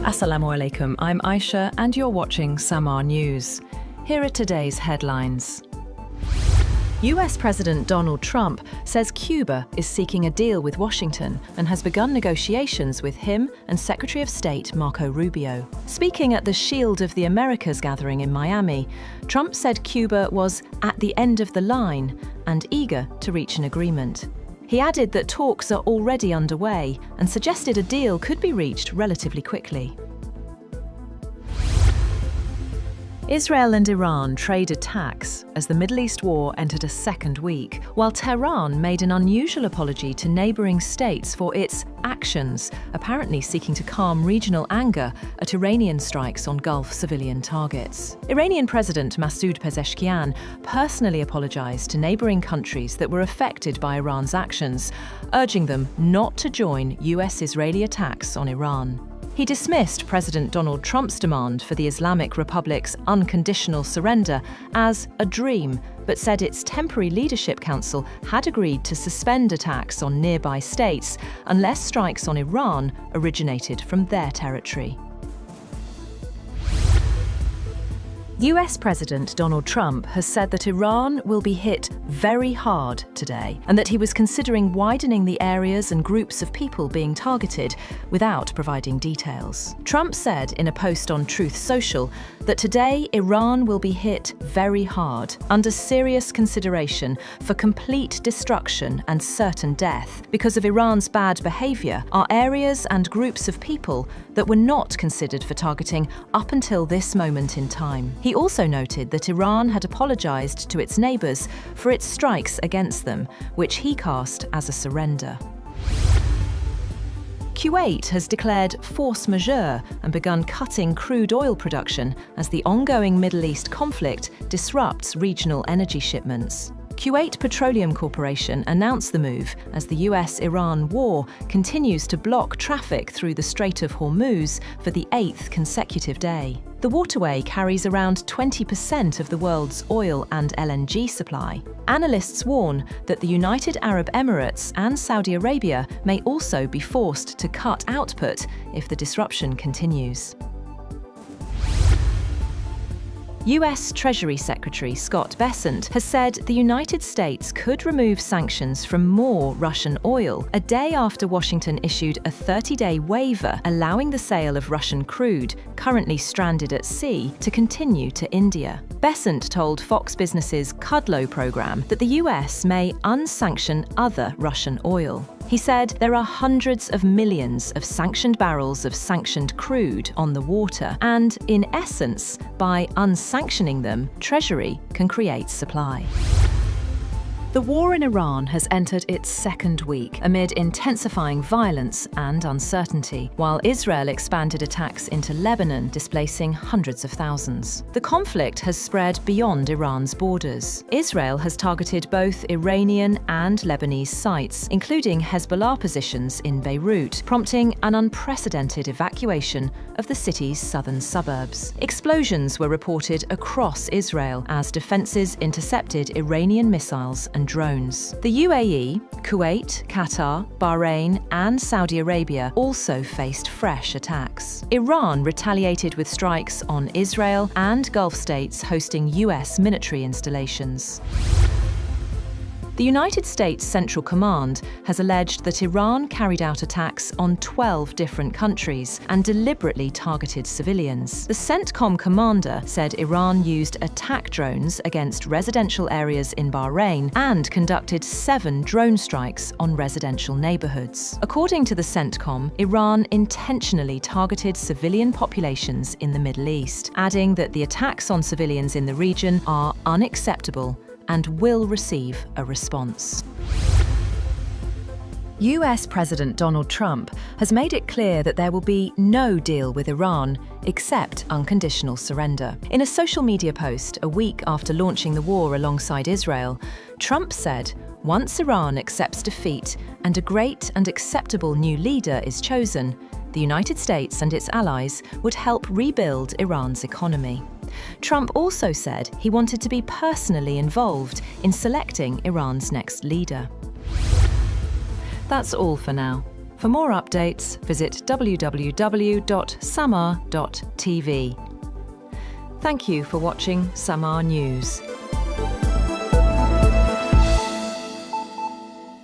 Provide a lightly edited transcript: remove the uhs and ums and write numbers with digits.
Assalamu alaikum, I'm Aisha and you're watching Samaa News. Here are today's headlines. U.S. President Donald Trump says Cuba is seeking a deal with Washington and has begun negotiations with him and Secretary of State Marco Rubio. Speaking at the Shield of the Americas gathering in Miami, Trump said Cuba was at the end of the line and eager to reach an agreement. He added that talks are already underway and suggested a deal could be reached relatively quickly. Israel and Iran trade attacks as the Middle East war entered a second week, while Tehran made an unusual apology to neighbouring states for its actions, apparently seeking to calm regional anger at Iranian strikes on Gulf civilian targets. Iranian President Masoud Pezeshkian personally apologised to neighbouring countries that were affected by Iran's actions, urging them not to join U.S. Israeli attacks on Iran. He dismissed President Donald Trump's demand for the Islamic Republic's unconditional surrender as a dream, but said its temporary leadership council had agreed to suspend attacks on nearby states unless strikes on Iran originated from their territory. U.S. President Donald Trump has said that Iran will be hit very hard today and that he was considering widening the areas and groups of people being targeted without providing details. Trump said in a post on Truth Social that today Iran will be hit very hard, under serious consideration for complete destruction and certain death. Because of Iran's bad behaviour, are areas and groups of people that were not considered for targeting up until this moment in time. He also noted that Iran had apologised to its neighbours for its strikes against them, which he cast as a surrender. Kuwait has declared force majeure and begun cutting crude oil production as the ongoing Middle East conflict disrupts regional energy shipments. Kuwait Petroleum Corporation announced the move as the US-Iran war continues to block traffic through the Strait of Hormuz for the 8th consecutive day. The waterway carries around 20% of the world's oil and LNG supply. Analysts warn that the United Arab Emirates and Saudi Arabia may also be forced to cut output if the disruption continues. U.S. Treasury Secretary Scott Bessent has said the United States could remove sanctions from more Russian oil a day after Washington issued a 30-day waiver allowing the sale of Russian crude, currently stranded at sea, to continue to India. Bessent told Fox Business's Kudlow program that the U.S. may unsanction other Russian oil. He said there are hundreds of millions of sanctioned barrels of sanctioned crude on the water, and in essence, by unsanctioning them, Treasury can create supply. The war in Iran has entered its second week amid intensifying violence and uncertainty, while Israel expanded attacks into Lebanon, displacing hundreds of thousands. The conflict has spread beyond Iran's borders. Israel has targeted both Iranian and Lebanese sites, including Hezbollah positions in Beirut, prompting an unprecedented evacuation of the city's southern suburbs. Explosions were reported across Israel as defences intercepted Iranian missiles and drones. The UAE, Kuwait, Qatar, Bahrain, and Saudi Arabia also faced fresh attacks. Iran retaliated with strikes on Israel and Gulf states hosting US military installations. The United States Central Command has alleged that Iran carried out attacks on 12 different countries and deliberately targeted civilians. The CENTCOM commander said Iran used attack drones against residential areas in Bahrain and conducted 7 drone strikes on residential neighbourhoods. According to the CENTCOM, Iran intentionally targeted civilian populations in the Middle East, adding that the attacks on civilians in the region are unacceptable and will receive a response. US President Donald Trump has made it clear that there will be no deal with Iran except unconditional surrender. In a social media post a week after launching the war alongside Israel, Trump said, "Once Iran accepts defeat and a great and acceptable new leader is chosen, the United States and its allies would help rebuild Iran's economy." Trump also said he wanted to be personally involved in selecting Iran's next leader. That's all for now. For more updates, visit www.samaa.tv. Thank you for watching Samaa News.